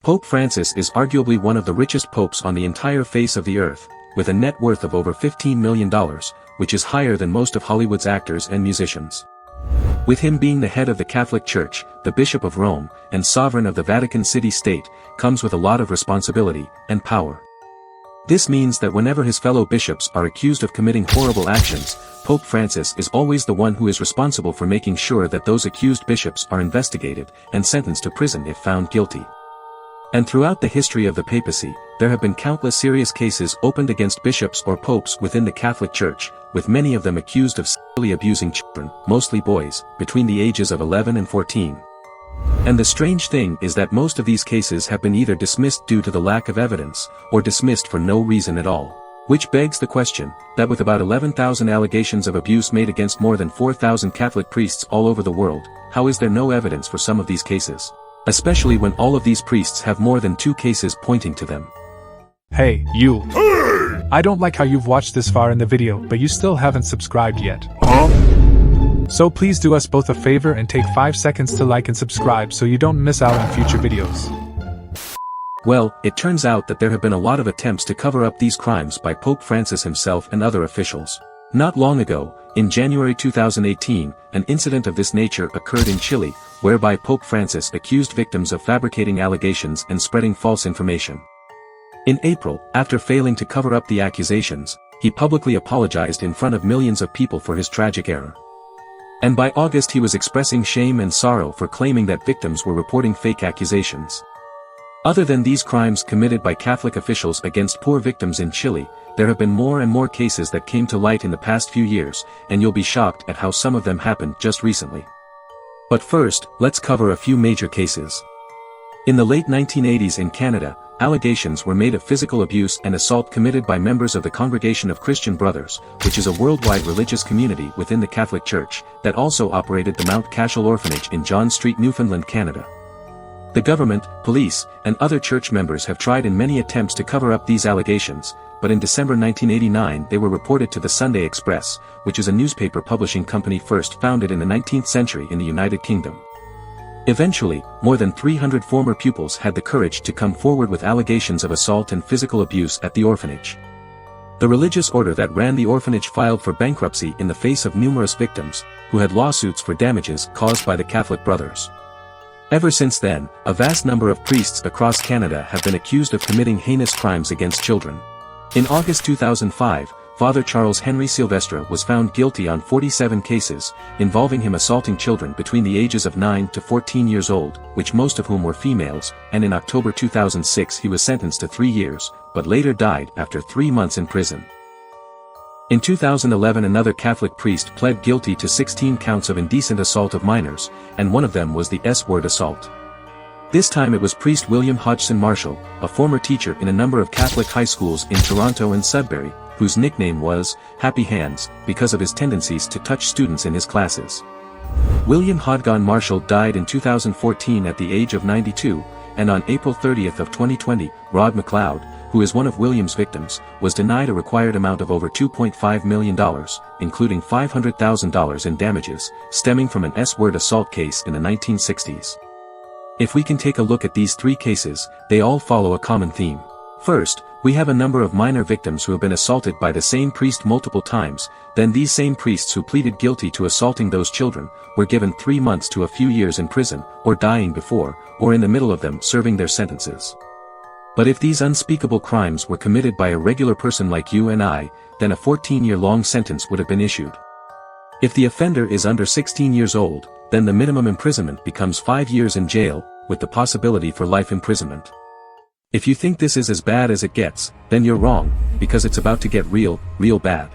Pope Francis is arguably one of the richest popes on the entire face of the earth, with a net worth of over $15 million, which is higher than most of Hollywood's actors and musicians. With him being the head of the Catholic Church, the Bishop of Rome, and sovereign of the Vatican City-State, comes with a lot of responsibility and power. This means that whenever his fellow bishops are accused of committing horrible actions, Pope Francis is always the one who is responsible for making sure that those accused bishops are investigated and sentenced to prison if found guilty. And throughout the history of the papacy, there have been countless serious cases opened against bishops or popes within the Catholic Church, with many of them accused of sexually abusing children, mostly boys, between the ages of 11 and 14. And the strange thing is that most of these cases have been either dismissed due to the lack of evidence, or dismissed for no reason at all. Which begs the question, that with about 11,000 allegations of abuse made against more than 4,000 Catholic priests all over the world, how is there no evidence for some of these cases? Especially when all of these priests have more than 2 cases pointing to them. Hey, you! Hey! I don't like how you've watched this far in the video but you still haven't subscribed yet. Huh? So please do us both a favor and take 5 seconds to like and subscribe so you don't miss out on future videos. Well, it turns out that there have been a lot of attempts to cover up these crimes by Pope Francis himself and other officials. Not long ago, in January 2018, an incident of this nature occurred in Chile, whereby Pope Francis accused victims of fabricating allegations and spreading false information. In April, after failing to cover up the accusations, he publicly apologized in front of millions of people for his tragic error. And by August he was expressing shame and sorrow for claiming that victims were reporting fake accusations. Other than these crimes committed by Catholic officials against poor victims in Chile, there have been more and more cases that came to light in the past few years, and you'll be shocked at how some of them happened just recently. But first, let's cover a few major cases. In the late 1980s in Canada, allegations were made of physical abuse and assault committed by members of the Congregation of Christian Brothers, which is a worldwide religious community within the Catholic Church, that also operated the Mount Cashel Orphanage in John Street, Newfoundland, Canada. The government, police, and other church members have tried in many attempts to cover up these allegations, but in December 1989 they were reported to the Sunday Express, which is a newspaper publishing company first founded in the 19th century in the United Kingdom. Eventually, more than 300 former pupils had the courage to come forward with allegations of assault and physical abuse at the orphanage. The religious order that ran the orphanage filed for bankruptcy in the face of numerous victims, who had lawsuits for damages caused by the Catholic Brothers. Ever since then, a vast number of priests across Canada have been accused of committing heinous crimes against children. In August 2005, Father Charles Henry Silvestre was found guilty on 47 cases, involving him assaulting children between the ages of 9 to 14 years old, which most of whom were females, and in October 2006 he was sentenced to 3 years, but later died after 3 months in prison. In 2011 another Catholic priest pled guilty to 16 counts of indecent assault of minors, and one of them was the S-word assault. This time it was priest William Hodgson Marshall, a former teacher in a number of Catholic high schools in Toronto and Sudbury, whose nickname was Happy Hands, because of his tendencies to touch students in his classes. William Hodgson Marshall died in 2014 at the age of 92, and on April 30th of 2020, Rod McLeod, who is one of William's victims, was denied a required amount of over $2.5 million, including $500,000 in damages, stemming from an S-word assault case in the 1960s. If we can take a look at these 3 cases, they all follow a common theme. First, we have a number of minor victims who have been assaulted by the same priest multiple times, then these same priests who pleaded guilty to assaulting those children, were given 3 months to a few years in prison, or dying before, or in the middle of them serving their sentences. But if these unspeakable crimes were committed by a regular person like you and I, then a 14-year-long sentence would have been issued. If the offender is under 16 years old, then the minimum imprisonment becomes 5 years in jail, with the possibility for life imprisonment. If you think this is as bad as it gets, then you're wrong, because it's about to get real bad.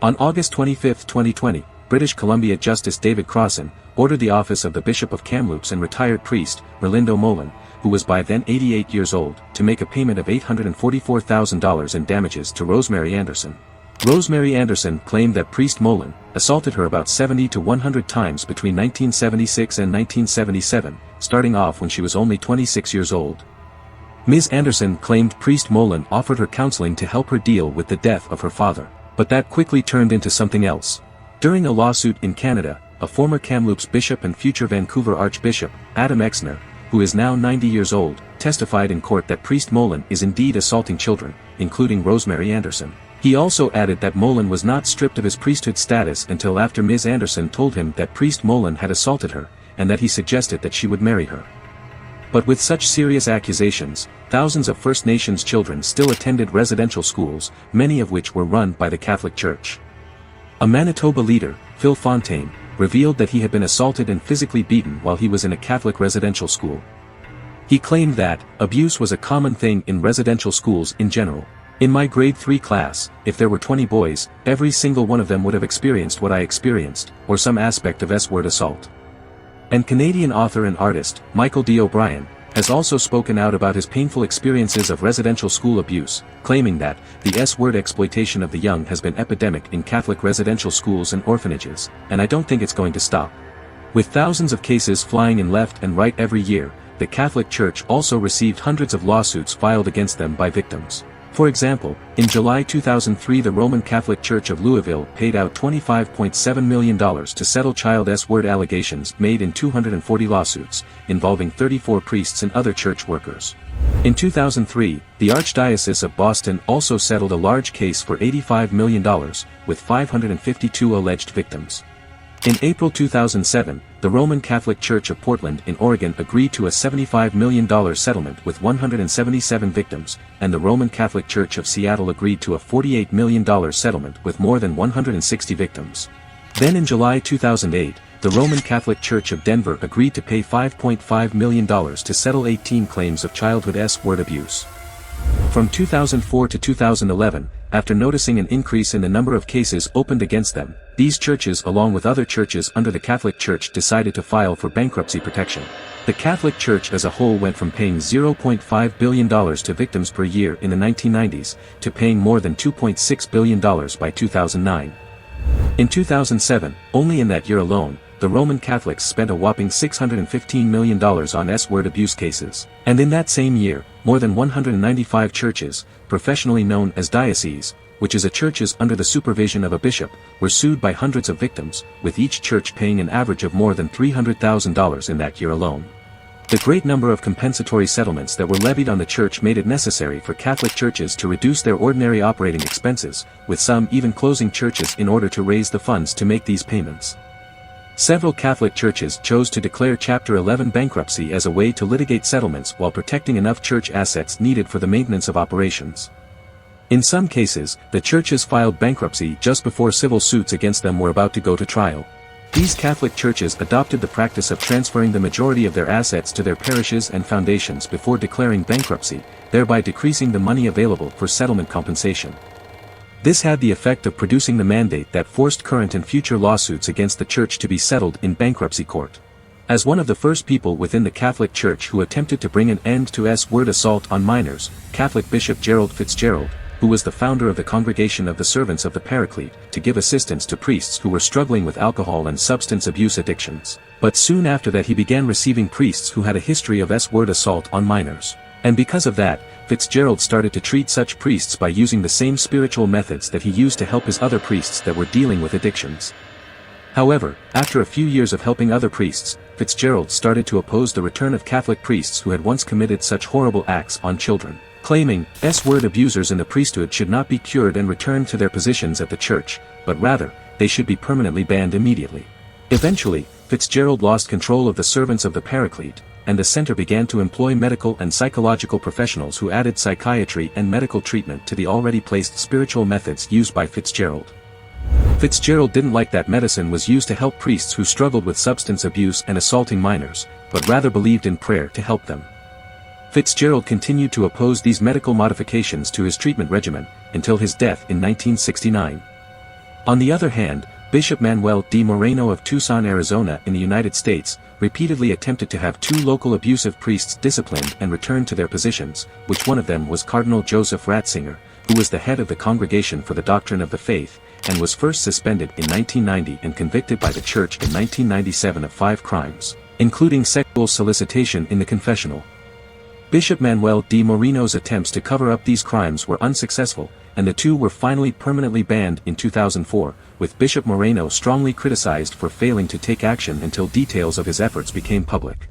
On August 25, 2020, British Columbia Justice David Crossan ordered the office of the Bishop of Kamloops and retired priest, Merlindo Molan, who was by then 88 years old, to make a payment of $844,000 in damages to Rosemary Anderson. Rosemary Anderson claimed that priest Molan assaulted her about 70 to 100 times between 1976 and 1977, starting off when she was only 26 years old. Ms. Anderson claimed priest Molan offered her counseling to help her deal with the death of her father, but that quickly turned into something else. During a lawsuit in Canada, a former Kamloops bishop and future Vancouver Archbishop, Adam Exner, who is now 90 years old, testified in court that Priest Mullen is indeed assaulting children, including Rosemary Anderson. He also added that Mullen was not stripped of his priesthood status until after Ms. Anderson told him that Priest Mullen had assaulted her, and that he suggested that she would marry her. But with such serious accusations, thousands of First Nations children still attended residential schools, many of which were run by the Catholic Church. A Manitoba leader, Phil Fontaine, revealed that he had been assaulted and physically beaten while he was in a Catholic residential school. He claimed that abuse was a common thing in residential schools in general. In my grade 3 class, if there were 20 boys, every single one of them would have experienced what I experienced, or some aspect of S-word assault. And Canadian author and artist, Michael D. O'Brien, has also spoken out about his painful experiences of residential school abuse, claiming that the S-word exploitation of the young has been epidemic in Catholic residential schools and orphanages, and I don't think it's going to stop. With thousands of cases flying in left and right every year, the Catholic Church also received hundreds of lawsuits filed against them by victims. For example, in July 2003 the Roman Catholic Church of Louisville paid out $25.7 million to settle child S-word allegations made in 240 lawsuits, involving 34 priests and other church workers. In 2003, the Archdiocese of Boston also settled a large case for $85 million, with 552 alleged victims. In April 2007, the Roman Catholic Church of Portland in Oregon agreed to a $75 million settlement with 177 victims, and the Roman Catholic Church of Seattle agreed to a $48 million settlement with more than 160 victims. Then in July 2008, the Roman Catholic Church of Denver agreed to pay $5.5 million to settle 18 claims of childhood S-word abuse. From 2004 to 2011, after noticing an increase in the number of cases opened against them, these churches along with other churches under the Catholic Church decided to file for bankruptcy protection. The Catholic Church as a whole went from paying $0.5 billion to victims per year in the 1990s, to paying more than $2.6 billion by 2009. In 2007, only in that year alone, the Roman Catholics spent a whopping $615 million on S-word abuse cases. And in that same year, more than 195 churches, professionally known as dioceses, which is a churches under the supervision of a bishop, were sued by hundreds of victims, with each church paying an average of more than $300,000 in that year alone. The great number of compensatory settlements that were levied on the church made it necessary for Catholic churches to reduce their ordinary operating expenses, with some even closing churches in order to raise the funds to make these payments. Several Catholic churches chose to declare Chapter 11 bankruptcy as a way to litigate settlements while protecting enough church assets needed for the maintenance of operations. In some cases, the churches filed bankruptcy just before civil suits against them were about to go to trial. These Catholic churches adopted the practice of transferring the majority of their assets to their parishes and foundations before declaring bankruptcy, thereby decreasing the money available for settlement compensation. This had the effect of producing the mandate that forced current and future lawsuits against the church to be settled in bankruptcy court. As one of the first people within the Catholic Church who attempted to bring an end to S-word assault on minors, Catholic Bishop Gerald Fitzgerald, who was the founder of the Congregation of the Servants of the Paraclete, to give assistance to priests who were struggling with alcohol and substance abuse addictions. But soon after that he began receiving priests who had a history of S-word assault on minors. And because of that, Fitzgerald started to treat such priests by using the same spiritual methods that he used to help his other priests that were dealing with addictions. However, after a few years of helping other priests, Fitzgerald started to oppose the return of Catholic priests who had once committed such horrible acts on children, claiming S-word abusers in the priesthood should not be cured and returned to their positions at the church, but rather, they should be permanently banned immediately. Eventually, Fitzgerald lost control of the Servants of the Paraclete, and the center began to employ medical and psychological professionals who added psychiatry and medical treatment to the already placed spiritual methods used by Fitzgerald. Fitzgerald didn't like that medicine was used to help priests who struggled with substance abuse and assaulting minors, but rather believed in prayer to help them. Fitzgerald continued to oppose these medical modifications to his treatment regimen, until his death in 1969. On the other hand, Bishop Manuel D. Moreno of Tucson, Arizona in the United States, repeatedly attempted to have two local abusive priests disciplined and returned to their positions, which one of them was Cardinal Joseph Ratzinger, who was the head of the Congregation for the Doctrine of the Faith, and was first suspended in 1990 and convicted by the Church in 1997 of 5 crimes, including sexual solicitation in the confessional. Bishop Manuel D. Moreno's attempts to cover up these crimes were unsuccessful, and the two were finally permanently banned in 2004, with Bishop Moreno strongly criticized for failing to take action until details of his efforts became public.